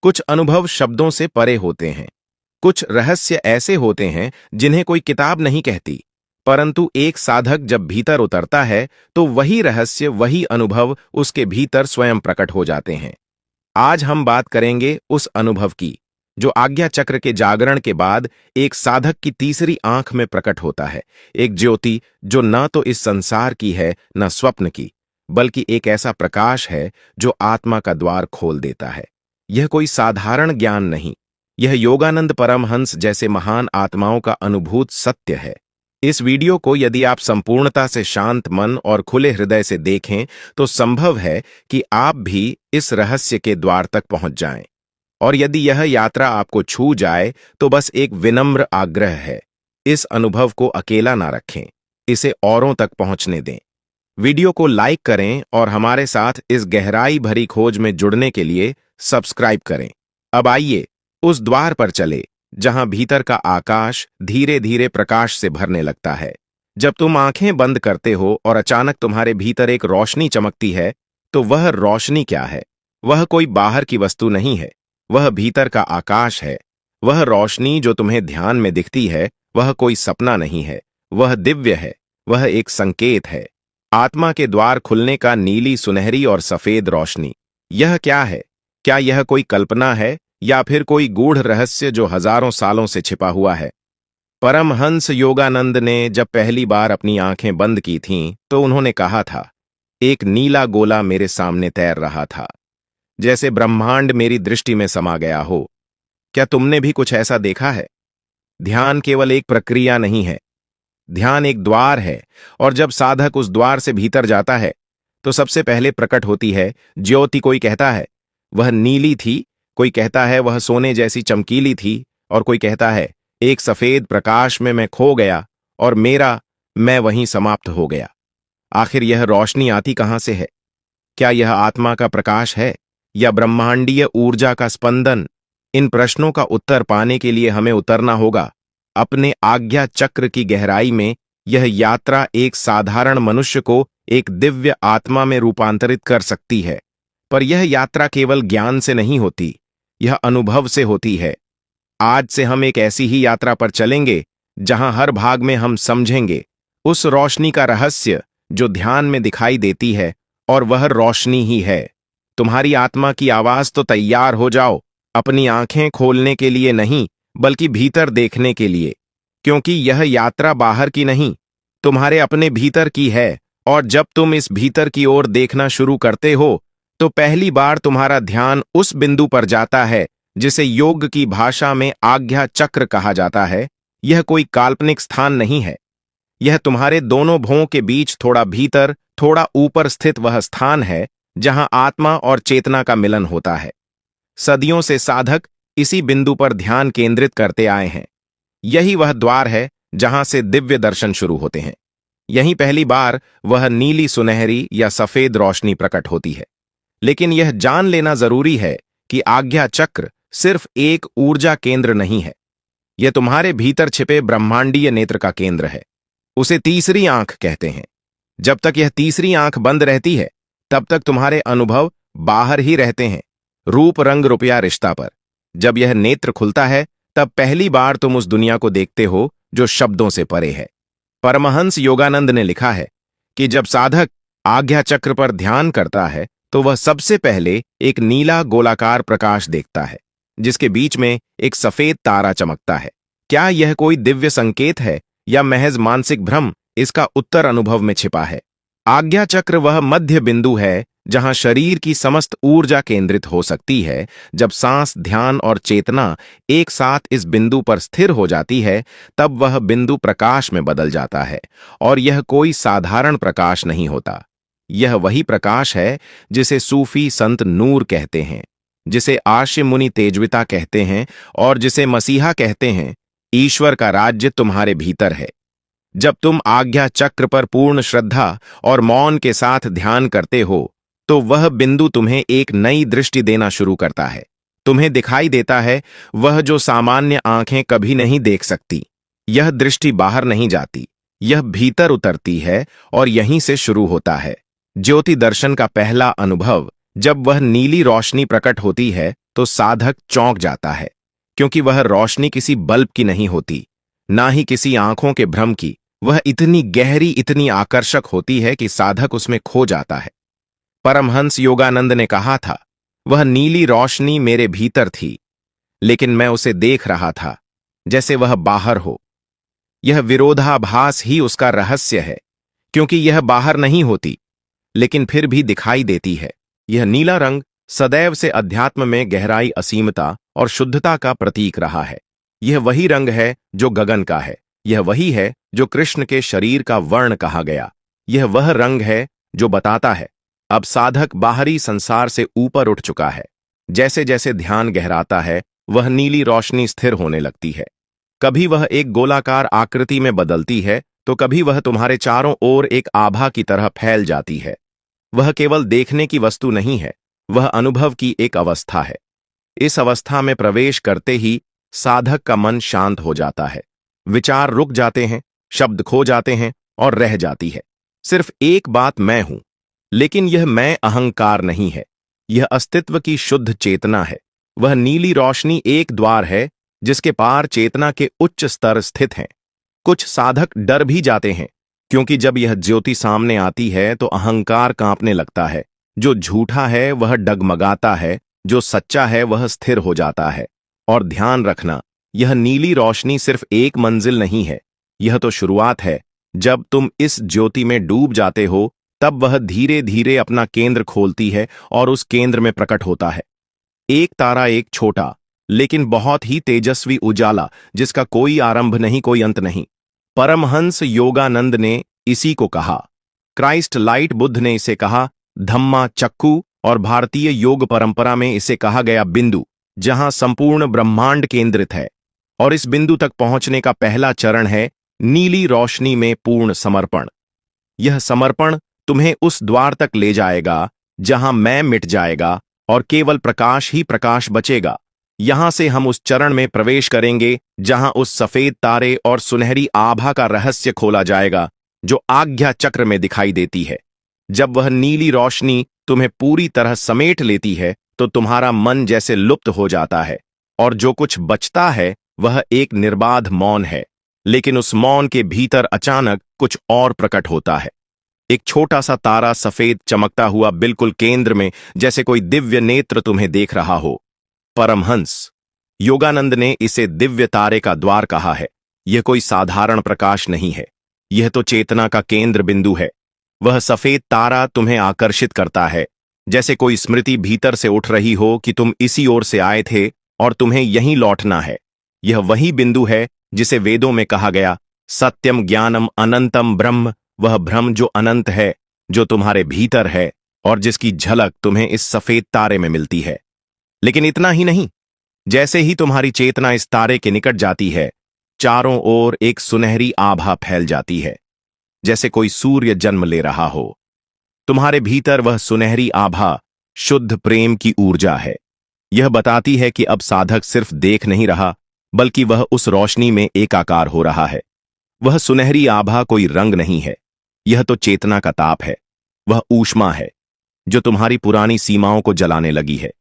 कुछ अनुभव शब्दों से परे होते हैं। कुछ रहस्य ऐसे होते हैं जिन्हें कोई किताब नहीं कहती, परंतु एक साधक जब भीतर उतरता है तो वही रहस्य, वही अनुभव उसके भीतर स्वयं प्रकट हो जाते हैं। आज हम बात करेंगे उस अनुभव की जो आज्ञा चक्र के जागरण के बाद एक साधक की तीसरी आंख में प्रकट होता है। एक ज्योति जो न तो इस संसार की है न स्वप्न की, बल्कि एक ऐसा प्रकाश है जो आत्मा का द्वार खोल देता है। यह कोई साधारण ज्ञान नहीं, यह योगानंद परमहंस जैसे महान आत्माओं का अनुभूत सत्य है। इस वीडियो को यदि आप संपूर्णता से शांत मन और खुले हृदय से देखें तो संभव है कि आप भी इस रहस्य के द्वार तक पहुंच जाएं। और यदि यह यात्रा आपको छू जाए तो बस एक विनम्र आग्रह है, इस अनुभव को अकेला ना रखें, इसे औरों तक पहुंचने दें। वीडियो को लाइक करें और हमारे साथ इस गहराई भरी खोज में जुड़ने के लिए सब्सक्राइब करें। अब आइए उस द्वार पर चले जहां भीतर का आकाश धीरे धीरे प्रकाश से भरने लगता है। जब तुम आंखें बंद करते हो और अचानक तुम्हारे भीतर एक रोशनी चमकती है, तो वह रोशनी क्या है? वह कोई बाहर की वस्तु नहीं है, वह भीतर का आकाश है। वह रोशनी जो तुम्हें ध्यान में दिखती है, वह कोई सपना नहीं है, वह दिव्य है, वह एक संकेत है। आत्मा के द्वार खुलने का नीली, सुनहरी और सफेद रोशनी। यह क्या है? क्या यह कोई कल्पना है या फिर कोई गूढ़ रहस्य जो हजारों सालों से छिपा हुआ है? परमहंस योगानंद ने जब पहली बार अपनी आंखें बंद की थीं, तो उन्होंने कहा था, एक नीला गोला मेरे सामने तैर रहा था, जैसे ब्रह्मांड मेरी दृष्टि में समा गया हो। क्या तुमने भी कुछ ऐसा देखा है? ध्यान केवल एक प्रक्रिया नहीं है, ध्यान एक द्वार है, और जब साधक उस द्वार से भीतर जाता है तो सबसे पहले प्रकट होती है ज्योति। कोई कहता है वह नीली थी, कोई कहता है वह सोने जैसी चमकीली थी, और कोई कहता है एक सफेद प्रकाश में मैं खो गया और मैं वहीं समाप्त हो गया। आखिर यह रोशनी आती कहां से है? क्या यह आत्मा का प्रकाश है या ब्रह्मांडीय ऊर्जा का स्पंदन? इन प्रश्नों का उत्तर पाने के लिए हमें उतरना होगा अपने आज्ञा चक्र की गहराई में। यह यात्रा एक साधारण मनुष्य को एक दिव्य आत्मा में रूपांतरित कर सकती है, पर यह यात्रा केवल ज्ञान से नहीं होती, यह अनुभव से होती है। आज से हम एक ऐसी ही यात्रा पर चलेंगे जहां हर भाग में हम समझेंगे उस रोशनी का रहस्य जो ध्यान में दिखाई देती है, और वह रोशनी ही है। तुम्हारी आत्मा की आवाज तो तैयार हो जाओ, अपनी आंखें खोलने के लिए नहीं बल्कि भीतर देखने के लिए, क्योंकि यह यात्रा बाहर की नहीं, तुम्हारे अपने भीतर की है। और जब तुम इस भीतर की ओर देखना शुरू करते हो तो पहली बार तुम्हारा ध्यान उस बिंदु पर जाता है जिसे योग की भाषा में आज्ञा चक्र कहा जाता है। यह कोई काल्पनिक स्थान नहीं है, यह तुम्हारे दोनों भौं के बीच थोड़ा भीतर, थोड़ा ऊपर स्थित वह स्थान है जहां आत्मा और चेतना का मिलन होता है। सदियों से साधक इसी बिंदु पर ध्यान केंद्रित करते आए हैं। यही वह द्वार है जहां से दिव्य दर्शन शुरू होते हैं। यहीं पहली बार वह नीली, सुनहरी या सफेद रोशनी प्रकट होती है। लेकिन यह जान लेना जरूरी है कि आज्ञा चक्र सिर्फ एक ऊर्जा केंद्र नहीं है, यह तुम्हारे भीतर छिपे ब्रह्मांडीय नेत्र का केंद्र है। उसे तीसरी आंख कहते हैं। जब तक यह तीसरी आंख बंद रहती है तब तक तुम्हारे अनुभव बाहर ही रहते हैं, रूप, रंग, रुपया, रिश्ता पर। जब यह नेत्र खुलता है तब पहली बार तुम उस दुनिया को देखते हो जो शब्दों से परे है। परमहंस योगानंद ने लिखा है कि जब साधक आज्ञा चक्र पर ध्यान करता है तो वह सबसे पहले एक नीला गोलाकार प्रकाश देखता है जिसके बीच में एक सफेद तारा चमकता है। क्या यह कोई दिव्य संकेत है या महज मानसिक भ्रम? इसका उत्तर अनुभव में छिपा है। आज्ञा चक्र वह मध्य बिंदु है जहां शरीर की समस्त ऊर्जा केंद्रित हो सकती है। जब सांस, ध्यान और चेतना एक साथ इस बिंदु पर स्थिर हो जाती है तब वह बिंदु प्रकाश में बदल जाता है। और यह कोई साधारण प्रकाश नहीं होता, यह वही प्रकाश है जिसे सूफी संत नूर कहते हैं, जिसे आर्ष मुनि तेजविता कहते हैं, और जिसे मसीहा कहते हैं। ईश्वर का राज्य तुम्हारे भीतर है। जब तुम आज्ञा चक्र पर पूर्ण श्रद्धा और मौन के साथ ध्यान करते हो तो वह बिंदु तुम्हें एक नई दृष्टि देना शुरू करता है। तुम्हें दिखाई देता है वह जो सामान्य आंखें कभी नहीं देख सकती। यह दृष्टि बाहर नहीं जाती, यह भीतर उतरती है और यहीं से शुरू होता है ज्योति दर्शन का पहला अनुभव। जब वह नीली रोशनी प्रकट होती है तो साधक चौंक जाता है, क्योंकि वह रोशनी किसी बल्ब की नहीं होती, ना ही किसी आंखों के भ्रम की। वह इतनी गहरी, इतनी आकर्षक होती है कि साधक उसमें खो जाता है। परमहंस योगानंद ने कहा था, वह नीली रोशनी मेरे भीतर थी, लेकिन मैं उसे देख रहा था जैसे वह बाहर हो। यह विरोधाभास ही उसका रहस्य है, क्योंकि यह बाहर नहीं होती, लेकिन फिर भी दिखाई देती है। यह नीला रंग सदैव से अध्यात्म में गहराई, असीमता और शुद्धता का प्रतीक रहा है। यह वही रंग है जो गगन का है। यह वही है जो कृष्ण के शरीर का वर्ण कहा गया। यह वह रंग है जो बताता है अब साधक बाहरी संसार से ऊपर उठ चुका है। जैसे जैसे ध्यान गहराता है, वह नीली रोशनी स्थिर होने लगती है। कभी वह एक गोलाकार आकृति में बदलती है, तो कभी वह तुम्हारे चारों ओर एक आभा की तरह फैल जाती है। वह केवल देखने की वस्तु नहीं है, वह अनुभव की एक अवस्था है। इस अवस्था में प्रवेश करते ही साधक का मन शांत हो जाता है। विचार रुक जाते हैं, शब्द खो जाते हैं और रह जाती है सिर्फ एक बात, मैं हूं। लेकिन यह मैं अहंकार नहीं है, यह अस्तित्व की शुद्ध चेतना है। वह नीली रोशनी एक द्वार है जिसके पार चेतना के उच्च स्तर स्थित हैं। कुछ साधक डर भी जाते हैं, क्योंकि जब यह ज्योति सामने आती है तो अहंकार कांपने लगता है। जो झूठा है वह डगमगाता है, जो सच्चा है वह स्थिर हो जाता है। और ध्यान रखना, यह नीली रोशनी सिर्फ एक मंजिल नहीं है, यह तो शुरुआत है। जब तुम इस ज्योति में डूब जाते हो, तब वह धीरे धीरे अपना केंद्र खोलती है और उस केंद्र में प्रकट होता है एक तारा, एक छोटा लेकिन बहुत ही तेजस्वी उजाला, जिसका कोई आरंभ नहीं, कोई अंत नहीं। परमहंस योगानंद ने इसी को कहा क्राइस्ट लाइट, बुद्ध ने इसे कहा धम्मा चक्कू, और भारतीय योग परंपरा में इसे कहा गया बिंदु, जहां संपूर्ण ब्रह्मांड केंद्रित है। और इस बिंदु तक पहुंचने का पहला चरण है नीली रोशनी में पूर्ण समर्पण। यह समर्पण तुम्हें उस द्वार तक ले जाएगा जहां मैं मिट जाएगा और केवल प्रकाश ही प्रकाश बचेगा। यहां से हम उस चरण में प्रवेश करेंगे जहां उस सफेद तारे और सुनहरी आभा का रहस्य खोला जाएगा जो आज्ञा चक्र में दिखाई देती है। जब वह नीली रोशनी तुम्हें पूरी तरह समेट लेती है, तो तुम्हारा मन जैसे लुप्त हो जाता है और जो कुछ बचता है वह एक निर्बाध मौन है। लेकिन उस मौन के भीतर अचानक कुछ और प्रकट होता है। एक छोटा सा तारा, सफेद चमकता हुआ बिल्कुल केंद्र में, जैसे कोई दिव्य नेत्र तुम्हें देख रहा हो। परमहंस योगानंद ने इसे दिव्य तारे का द्वार कहा है। यह कोई साधारण प्रकाश नहीं है, यह तो चेतना का केंद्र बिंदु है। वह सफेद तारा तुम्हें आकर्षित करता है, जैसे कोई स्मृति भीतर से उठ रही हो कि तुम इसी ओर से आए थे और तुम्हें यहीं लौटना है। यह वही बिंदु है जिसे वेदों में कहा गया सत्यम ज्ञानम अनंतम ब्रह्म, वह ब्रह्म जो अनंत है, जो तुम्हारे भीतर है और जिसकी झलक तुम्हें इस सफेद तारे में मिलती है। लेकिन इतना ही नहीं, जैसे ही तुम्हारी चेतना इस तारे के निकट जाती है, चारों ओर एक सुनहरी आभा फैल जाती है, जैसे कोई सूर्य जन्म ले रहा हो। तुम्हारे भीतर वह सुनहरी आभा शुद्ध प्रेम की ऊर्जा है। यह बताती है कि अब साधक सिर्फ देख नहीं रहा, बल्कि वह उस रोशनी में एकाकार हो रहा है। वह सुनहरी आभा कोई रंग नहीं है, यह तो चेतना का ताप है। वह ऊष्मा है जो तुम्हारी पुरानी सीमाओं को जलाने लगी है।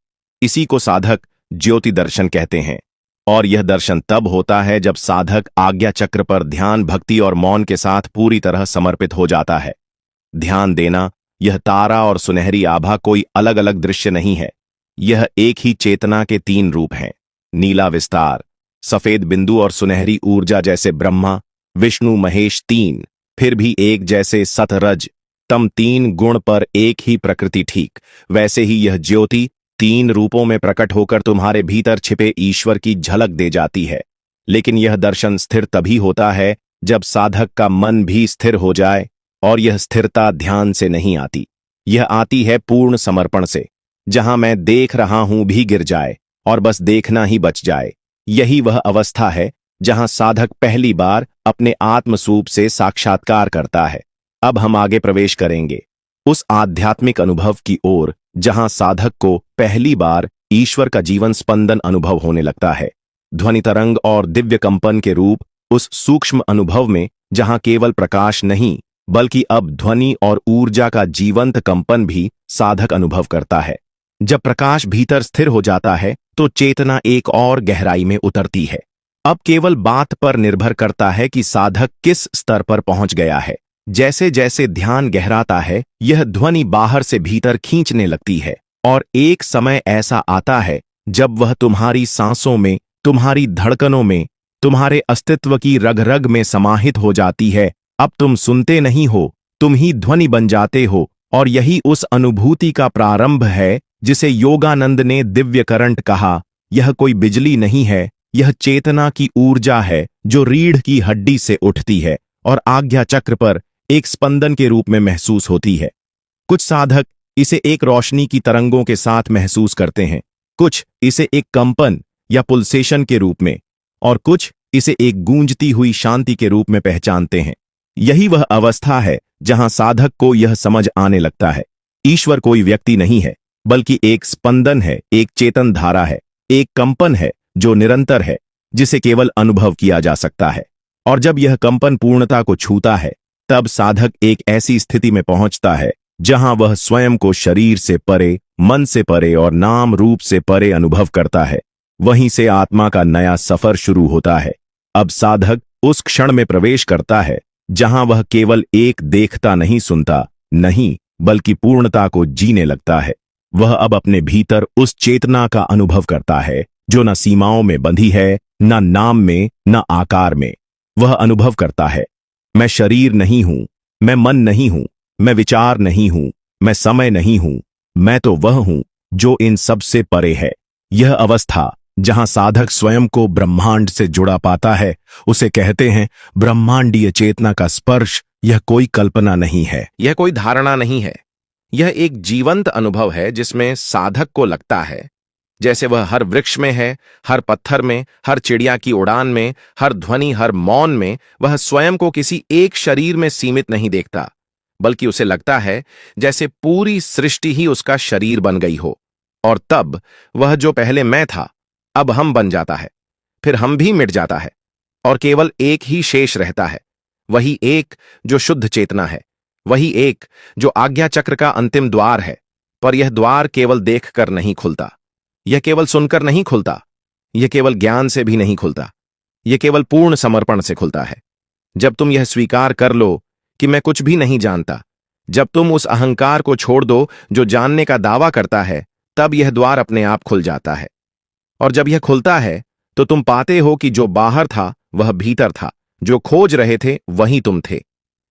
इसी को साधक ज्योति दर्शन कहते हैं। और यह दर्शन तब होता है जब साधक आज्ञा चक्र पर ध्यान, भक्ति और मौन के साथ पूरी तरह समर्पित हो जाता है। ध्यान देना, यह तारा और सुनहरी आभा कोई अलग अलग दृश्य नहीं है, यह एक ही चेतना के तीन रूप हैं। नीला विस्तार, सफेद बिंदु और सुनहरी ऊर्जा जैसे ब्रह्मा, विष्णु, महेश तीन, फिर भी एक जैसे सतरज तम, तीन गुण पर एक ही प्रकृति। ठीक वैसे ही यह ज्योति तीन रूपों में प्रकट होकर तुम्हारे भीतर छिपे ईश्वर की झलक दे जाती है। लेकिन यह दर्शन स्थिर तभी होता है जब साधक का मन भी स्थिर हो जाए, और यह स्थिरता ध्यान से नहीं आती, यह आती है पूर्ण समर्पण से, जहां मैं देख रहा हूं भी गिर जाए और बस देखना ही बच जाए। यही वह अवस्था है जहां साधक पहली बार अपने आत्मस्वरूप से साक्षात्कार करता है। अब हम आगे प्रवेश करेंगे उस आध्यात्मिक अनुभव की ओर जहां साधक को पहली बार ईश्वर का जीवन स्पंदन अनुभव होने लगता है। ध्वनि तरंग और दिव्य कंपन के रूप उस सूक्ष्म अनुभव में, जहां केवल प्रकाश नहीं बल्कि अब ध्वनि और ऊर्जा का जीवंत कंपन भी साधक अनुभव करता है। जब प्रकाश भीतर स्थिर हो जाता है तो चेतना एक और गहराई में उतरती है। अब केवल बात पर निर्भर करता है कि साधक किस स्तर पर पहुंच गया है। जैसे जैसे ध्यान गहराता है, यह ध्वनि बाहर से भीतर खींचने लगती है और एक समय ऐसा आता है जब वह तुम्हारी सांसों में, तुम्हारी धड़कनों में, तुम्हारे अस्तित्व की रग रग में समाहित हो जाती है। अब तुम सुनते नहीं हो, तुम ही ध्वनि बन जाते हो। और यही उस अनुभूति का प्रारंभ है जिसे योगानंद ने दिव्य करंट कहा। यह कोई बिजली नहीं है, यह चेतना की ऊर्जा है जो रीढ़ की हड्डी से उठती है और आज्ञा चक्र पर एक स्पंदन के रूप में महसूस होती है। कुछ साधक इसे एक रोशनी की तरंगों के साथ महसूस करते हैं, कुछ इसे एक कंपन या पुल्सेशन के रूप में, और कुछ इसे एक गूंजती हुई शांति के रूप में पहचानते हैं। यही वह अवस्था है जहां साधक को यह समझ आने लगता है, ईश्वर कोई व्यक्ति नहीं है, बल्कि एक स्पंदन है, एक चेतन धारा है, एक कंपन है जो निरंतर है, जिसे केवल अनुभव किया जा सकता है। और जब यह कंपन पूर्णता को छूता है, तब साधक एक ऐसी स्थिति में पहुंचता है जहां वह स्वयं को शरीर से परे, मन से परे और नाम रूप से परे अनुभव करता है। वहीं से आत्मा का नया सफर शुरू होता है। अब साधक उस क्षण में प्रवेश करता है जहां वह केवल एक देखता नहीं, सुनता नहीं, बल्कि पूर्णता को जीने लगता है। वह अब अपने भीतर उस चेतना का अनुभव करता है जो न सीमाओं में बंधी है, न नाम में, न आकार में। वह अनुभव करता है, मैं शरीर नहीं हूं, मैं मन नहीं हूं, मैं विचार नहीं हूं, मैं समय नहीं हूं, मैं तो वह हूं जो इन सब से परे है। यह अवस्था जहां साधक स्वयं को ब्रह्मांड से जुड़ा पाता है, उसे कहते हैं ब्रह्मांडीय चेतना का स्पर्श। यह कोई कल्पना नहीं है, यह कोई धारणा नहीं है, यह एक जीवंत अनुभव है जिसमें साधक को लगता है जैसे वह हर वृक्ष में है, हर पत्थर में, हर चिड़िया की उड़ान में, हर ध्वनि, हर मौन में। वह स्वयं को किसी एक शरीर में सीमित नहीं देखता, बल्कि उसे लगता है जैसे पूरी सृष्टि ही उसका शरीर बन गई हो। और तब वह जो पहले मैं था, अब हम बन जाता है, फिर हम भी मिट जाता है और केवल एक ही शेष रहता है, वही एक जो शुद्ध चेतना है, वही एक जो आज्ञा चक्र का अंतिम द्वार है। पर यह द्वार केवल देखकर नहीं खुलता, यह केवल सुनकर नहीं खुलता, यह केवल ज्ञान से भी नहीं खुलता, यह केवल पूर्ण समर्पण से खुलता है। जब तुम यह स्वीकार कर लो कि मैं कुछ भी नहीं जानता, जब तुम उस अहंकार को छोड़ दो जो जानने का दावा करता है, तब यह द्वार अपने आप खुल जाता है। और जब यह खुलता है तो तुम पाते हो कि जो बाहर था वह भीतर था, जो खोज रहे थे वही तुम थे।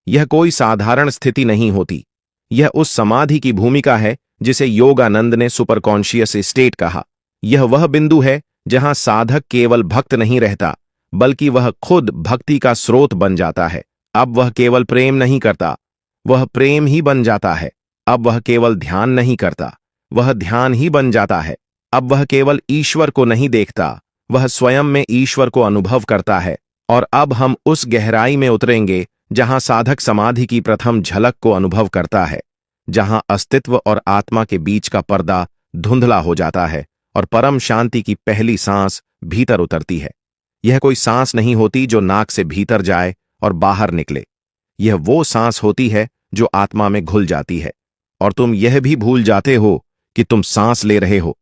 यह कोई साधारण स्थिति नहीं होती, यह उस समाधि की भूमिका है जिसे योगानंद ने सुपर कॉन्शियस स्टेट कहा। यह वह बिंदु है जहां साधक केवल भक्त नहीं रहता, बल्कि वह खुद भक्ति का स्रोत बन जाता है। अब वह केवल प्रेम नहीं करता, वह प्रेम ही बन जाता है। अब वह केवल ध्यान नहीं करता, वह ध्यान ही बन जाता है। अब वह केवल ईश्वर को नहीं देखता, वह स्वयं में ईश्वर को अनुभव करता है। और अब हम उस गहराई में उतरेंगे जहां साधक समाधि की प्रथम झलक को अनुभव करता है, जहां अस्तित्व और आत्मा के बीच का पर्दा धुंधला हो जाता है और परम शांति की पहली सांस भीतर उतरती है। यह कोई सांस नहीं होती जो नाक से भीतर जाए और बाहर निकले, यह वो सांस होती है जो आत्मा में घुल जाती है और तुम यह भी भूल जाते हो कि तुम सांस ले रहे हो।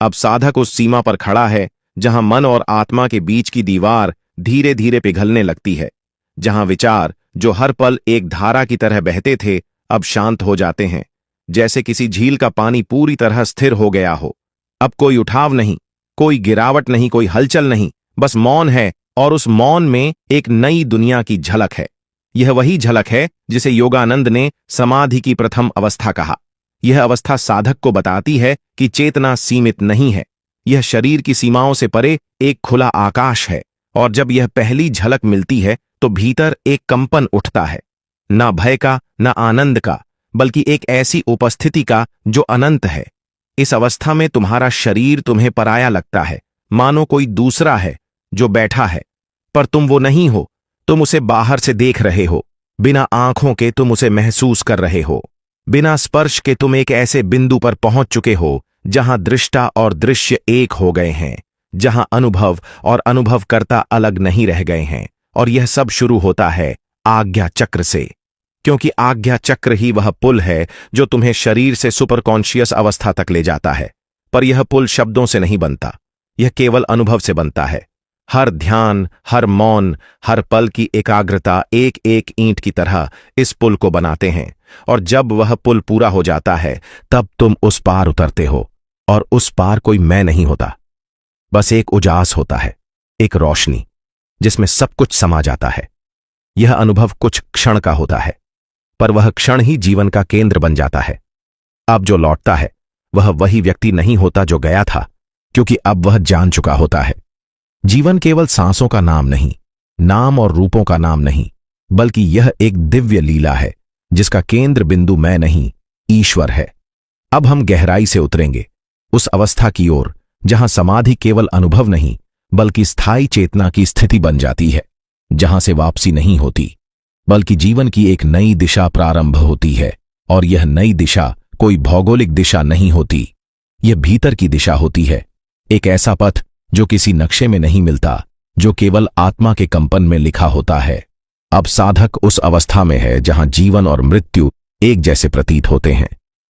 अब साधक उस सीमा पर खड़ा है जहां मन और आत्मा के बीच की दीवार धीरे धीरे पिघलने लगती है, जहां विचार जो हर पल एक धारा की तरह बहते थे अब शांत हो जाते हैं, जैसे किसी झील का पानी पूरी तरह स्थिर हो गया हो। अब कोई उठाव नहीं, कोई गिरावट नहीं, कोई हलचल नहीं, बस मौन है। और उस मौन में एक नई दुनिया की झलक है। यह वही झलक है जिसे योगानंद ने समाधि की प्रथम अवस्था कहा। यह अवस्था साधक को बताती है कि चेतना सीमित नहीं है, यह शरीर की सीमाओं से परे एक खुला आकाश है। और जब यह पहली झलक मिलती है तो भीतर एक कंपन उठता है, ना भय का, ना आनंद का, बल्कि एक ऐसी उपस्थिति का जो अनंत है। इस अवस्था में तुम्हारा शरीर तुम्हें पराया लगता है, मानो कोई दूसरा है जो बैठा है, पर तुम वो नहीं हो। तुम उसे बाहर से देख रहे हो, बिना आंखों के तुम उसे महसूस कर रहे हो, बिना स्पर्श के तुम एक ऐसे बिंदु पर पहुंच चुके हो जहां दृष्टा और दृश्य एक हो गए हैं, जहां अनुभव और अनुभवकर्ता अलग नहीं रह गए हैं। और यह सब शुरू होता है आज्ञा चक्र से। क्योंकि आज्ञा चक्र ही वह पुल है जो तुम्हें शरीर से सुपर कॉन्शियस अवस्था तक ले जाता है। पर यह पुल शब्दों से नहीं बनता, यह केवल अनुभव से बनता है। हर ध्यान, हर मौन, हर पल की एकाग्रता एक एक ईंट की तरह इस पुल को बनाते हैं, और जब वह पुल पूरा हो जाता है तब तुम उस पार उतरते हो, और उस पार कोई मैं नहीं होता, बस एक उजास होता है, एक रोशनी जिसमें सब कुछ समा जाता है। यह अनुभव कुछ क्षण का होता है, पर वह क्षण ही जीवन का केंद्र बन जाता है। अब जो लौटता है वह वही व्यक्ति नहीं होता जो गया था, क्योंकि अब वह जान चुका होता है। जीवन केवल सांसों का नाम नहीं, नाम और रूपों का नाम नहीं, बल्कि यह एक दिव्य लीला है जिसका केंद्र बिंदु मैं नहीं, ईश्वर है। अब हम गहराई से उतरेंगे उस अवस्था की ओर जहां समाधि केवल अनुभव नहीं बल्कि स्थायी चेतना की स्थिति बन जाती है, जहां से वापसी नहीं होती बल्कि जीवन की एक नई दिशा प्रारंभ होती है। और यह नई दिशा कोई भौगोलिक दिशा नहीं होती, यह भीतर की दिशा होती है, एक ऐसा पथ जो किसी नक्शे में नहीं मिलता, जो केवल आत्मा के कंपन में लिखा होता है। अब साधक उस अवस्था में है जहां जीवन और मृत्यु एक जैसे प्रतीत होते हैं।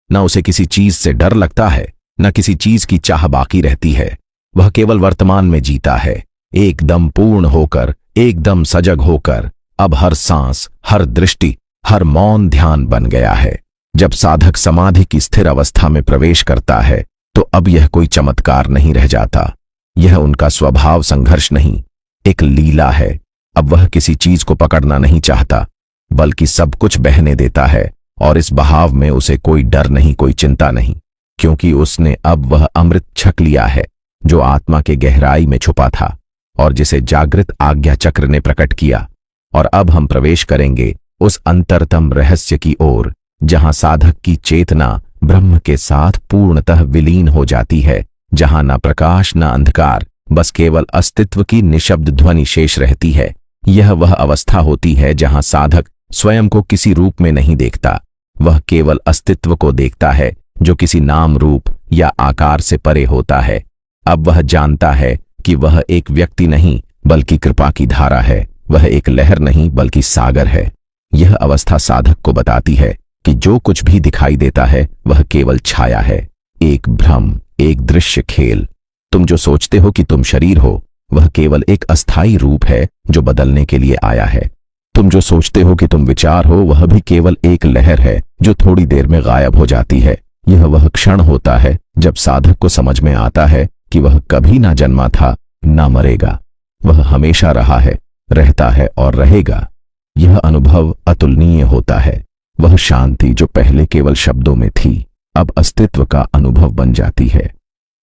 न उसे किसी चीज से डर लगता है, न किसी चीज की चाह बाकी रहती है। वह केवल वर्तमान में जीता है, एकदम पूर्ण होकर, एकदम सजग होकर। अब हर सांस, हर दृष्टि, हर मौन ध्यान बन गया है। जब साधक समाधि की स्थिर अवस्था में प्रवेश करता है तो अब यह कोई चमत्कार नहीं रह जाता, यह उनका स्वभाव संघर्ष नहीं, एक लीला है। अब वह किसी चीज को पकड़ना नहीं चाहता, बल्कि सब कुछ बहने देता है, और इस बहाव में उसे कोई डर नहीं, कोई चिंता नहीं, क्योंकि उसने अब वह अमृत छक लिया है जो आत्मा के गहराई में छुपा था और जिसे जागृत आज्ञा चक्र ने प्रकट किया। और अब हम प्रवेश करेंगे उस अंतरतम रहस्य की ओर जहां साधक की चेतना ब्रह्म के साथ पूर्णतः विलीन हो जाती है, जहां न प्रकाश न अंधकार, बस केवल अस्तित्व की निशब्द ध्वनि शेष रहती है। यह वह अवस्था होती है जहां साधक स्वयं को किसी रूप में नहीं देखता, वह केवल अस्तित्व को देखता है जो किसी नाम रूप या आकार से परे होता है। अब वह जानता है कि वह एक व्यक्ति नहीं बल्कि कृपा की धारा है, वह एक लहर नहीं बल्कि सागर है। यह अवस्था साधक को बताती है कि जो कुछ भी दिखाई देता है वह केवल छाया है, एक भ्रम, एक दृश्य खेल। तुम जो सोचते हो कि तुम शरीर हो वह केवल एक अस्थायी रूप है जो बदलने के लिए आया है। तुम जो सोचते हो कि तुम विचार हो वह भी केवल एक लहर है जो थोड़ी देर में गायब हो जाती है। यह वह क्षण होता है जब साधक को समझ में आता है कि वह कभी ना जन्मा था, ना मरेगा, वह हमेशा रहा है, रहता है और रहेगा। यह अनुभव अतुलनीय होता है। वह शांति जो पहले केवल शब्दों में थी अब अस्तित्व का अनुभव बन जाती है।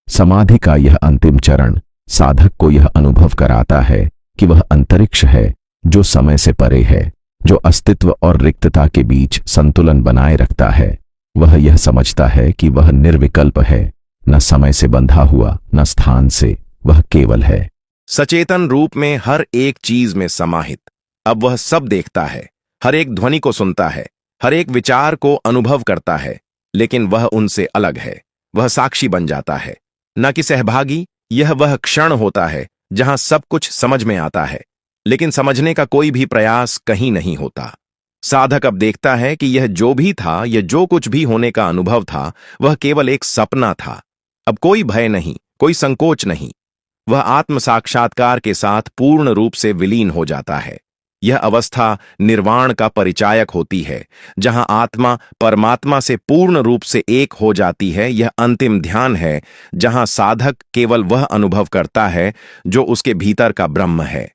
समाधि का यह अंतिम चरण साधक को यह अनुभव कराता है कि वह अंतरिक्ष है जो समय से परे है, जो अस्तित्व और रिक्तता के बीच संतुलन बनाए रखता है। वह यह समझता है कि वह निर्विकल्प है, न समय से बंधा हुआ न स्थान से, वह केवल है, सचेतन रूप में हर एक चीज में समाहित। अब वह सब देखता है, हर एक ध्वनि को सुनता है, हर एक विचार को अनुभव करता है, लेकिन वह उनसे अलग है। वह साक्षी बन जाता है, न कि सहभागी। यह वह क्षण होता है जहां सब कुछ समझ में आता है, लेकिन समझने का कोई भी प्रयास कहीं नहीं होता। साधक अब देखता है कि यह जो भी था, यह जो कुछ भी होने का अनुभव था, वह केवल एक सपना था। अब कोई भय नहीं, कोई संकोच नहीं। वह आत्म साक्षात्कार के साथ पूर्ण रूप से विलीन हो जाता है। यह अवस्था निर्वाण का परिचायक होती है, जहां आत्मा परमात्मा से पूर्ण रूप से एक हो जाती है। यह अंतिम ध्यान है जहां साधक केवल वह अनुभव करता है जो उसके भीतर का ब्रह्म है।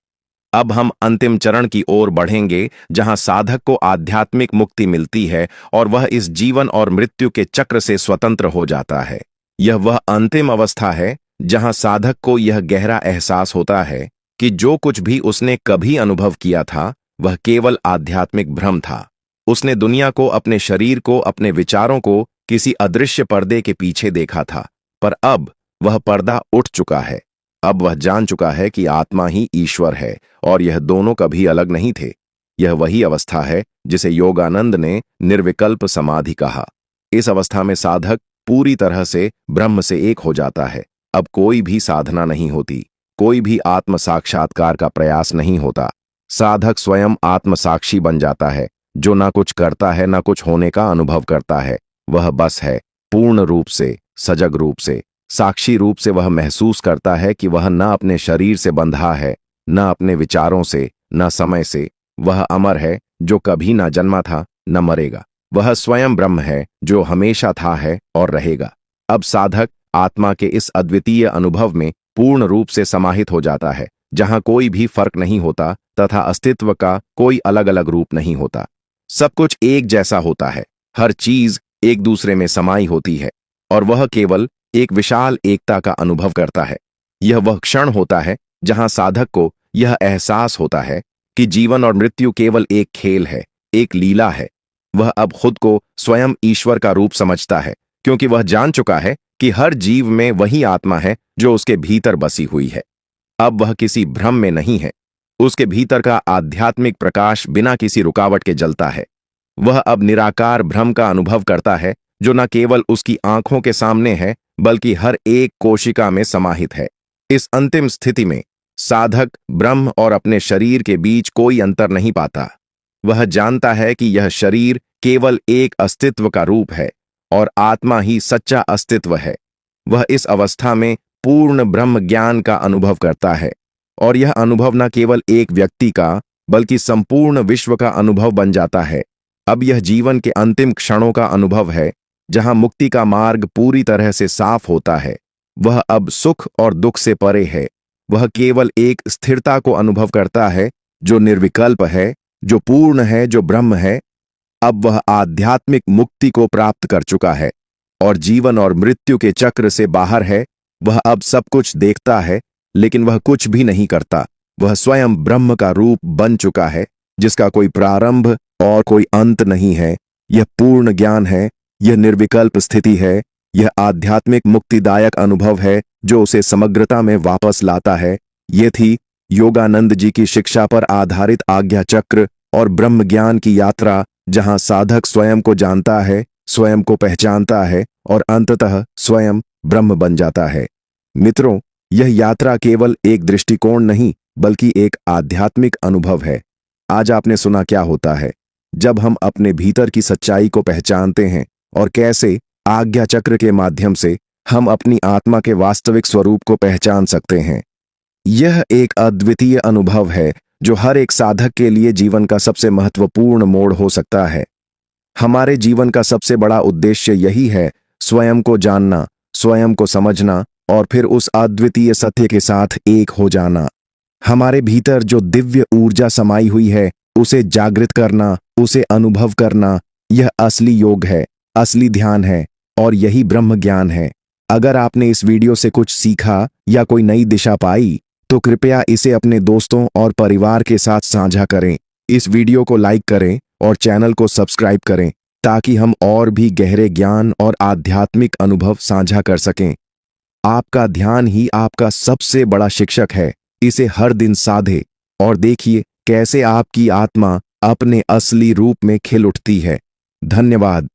अब हम अंतिम चरण की ओर बढ़ेंगे जहां साधक को आध्यात्मिक मुक्ति मिलती है और वह इस जीवन और मृत्यु के चक्र से स्वतंत्र हो जाता है। यह वह अंतिम अवस्था है जहां साधक को यह गहरा एहसास होता है कि जो कुछ भी उसने कभी अनुभव किया था वह केवल आध्यात्मिक भ्रम था। उसने दुनिया को, अपने शरीर को, अपने विचारों को किसी अदृश्य पर्दे के पीछे देखा था, पर अब वह पर्दा उठ चुका है। अब वह जान चुका है कि आत्मा ही ईश्वर है और यह दोनों कभी अलग नहीं थे। यह वही अवस्था है जिसे योगानंद ने निर्विकल्प समाधि कहा। इस अवस्था में साधक पूरी तरह से ब्रह्म से एक हो जाता है। अब कोई भी साधना नहीं होती, कोई भी आत्म साक्षात्कार का प्रयास नहीं होता। साधक स्वयं आत्म साक्षी बन जाता है, जो ना कुछ करता है ना कुछ होने का अनुभव करता है। वह बस है, पूर्ण रूप से, सजग रूप से, साक्षी रूप से वह महसूस करता है कि वह न अपने शरीर से बंधा है, न अपने विचारों से, न समय से। वह अमर है, जो कभी ना जन्मा था, न मरेगा। वह स्वयं ब्रह्म है, जो हमेशा था है और रहेगा। अब साधक आत्मा के इस अद्वितीय अनुभव में पूर्ण रूप से समाहित हो जाता है, जहां कोई भी फर्क नहीं होता तथा अस्तित्व का कोई अलग अलग रूप नहीं होता। सब कुछ एक जैसा होता है, हर चीज एक दूसरे में समाई होती है और वह केवल एक विशाल एकता का अनुभव करता है। यह वह क्षण होता है जहां साधक को यह एहसास होता है कि जीवन और मृत्यु केवल एक खेल है, एक लीला है। वह अब खुद को स्वयं ईश्वर का रूप समझता है, क्योंकि वह जान चुका है कि हर जीव में वही आत्मा है जो उसके भीतर बसी हुई है। अब वह किसी भ्रम में नहीं है। उसके भीतर का आध्यात्मिक प्रकाश बिना किसी रुकावट के जलता है। वह अब निराकार ब्रह्म का अनुभव करता है, जो न केवल उसकी आंखों के सामने है, बल्कि हर एक कोशिका में समाहित है। इस अंतिम स्थिति में साधक ब्रह्म और अपने शरीर के बीच कोई अंतर नहीं पाता। वह जानता है कि यह शरीर केवल एक अस्तित्व का रूप है और आत्मा ही सच्चा अस्तित्व है। वह इस अवस्था में पूर्ण ब्रह्म ज्ञान का अनुभव करता है और यह अनुभव न केवल एक व्यक्ति का, बल्कि संपूर्ण विश्व का अनुभव बन जाता है। अब यह जीवन के अंतिम क्षणों का अनुभव है, जहां मुक्ति का मार्ग पूरी तरह से साफ होता है। वह अब सुख और दुख से परे है। वह केवल एक स्थिरता को अनुभव करता है, जो निर्विकल्प है, जो पूर्ण है, जो ब्रह्म है। अब वह आध्यात्मिक मुक्ति को प्राप्त कर चुका है और जीवन और मृत्यु के चक्र से बाहर है। वह अब सब कुछ देखता है, लेकिन वह कुछ भी नहीं करता। वह स्वयं ब्रह्म का रूप बन चुका है, जिसका कोई प्रारंभ और कोई अंत नहीं है। यह पूर्ण ज्ञान है, यह निर्विकल्प स्थिति है, यह आध्यात्मिक मुक्तिदायक अनुभव है जो उसे समग्रता में वापस लाता है। ये थी योगानंद जी की शिक्षा पर आधारित आज्ञा चक्र और ब्रह्म ज्ञान की यात्रा, जहां साधक स्वयं को जानता है, स्वयं को पहचानता है और अंततः स्वयं ब्रह्म बन जाता है। मित्रों, यह यात्रा केवल एक दृष्टिकोण नहीं, बल्कि एक आध्यात्मिक अनुभव है। आज आपने सुना क्या होता है जब हम अपने भीतर की सच्चाई को पहचानते हैं और कैसे आज्ञा चक्र के माध्यम से हम अपनी आत्मा के वास्तविक स्वरूप को पहचान सकते हैं। यह एक अद्वितीय अनुभव है जो हर एक साधक के लिए जीवन का सबसे महत्वपूर्ण मोड़ हो सकता है। हमारे जीवन का सबसे बड़ा उद्देश्य यही है, स्वयं को जानना, स्वयं को समझना और फिर उस अद्वितीय सत्य के साथ एक हो जाना। हमारे भीतर जो दिव्य ऊर्जा समाई हुई है, उसे जागृत करना, उसे अनुभव करना, यह असली योग है, असली ध्यान है और यही ब्रह्म ज्ञान है। अगर आपने इस वीडियो से कुछ सीखा या कोई नई दिशा पाई, तो कृपया इसे अपने दोस्तों और परिवार के साथ साझा करें। इस वीडियो को लाइक करें और चैनल को सब्सक्राइब करें, ताकि हम और भी गहरे ज्ञान और आध्यात्मिक अनुभव साझा कर सकें। आपका ध्यान ही आपका सबसे बड़ा शिक्षक है। इसे हर दिन साधे और देखिए कैसे आपकी आत्मा अपने असली रूप में खिल उठती है। धन्यवाद।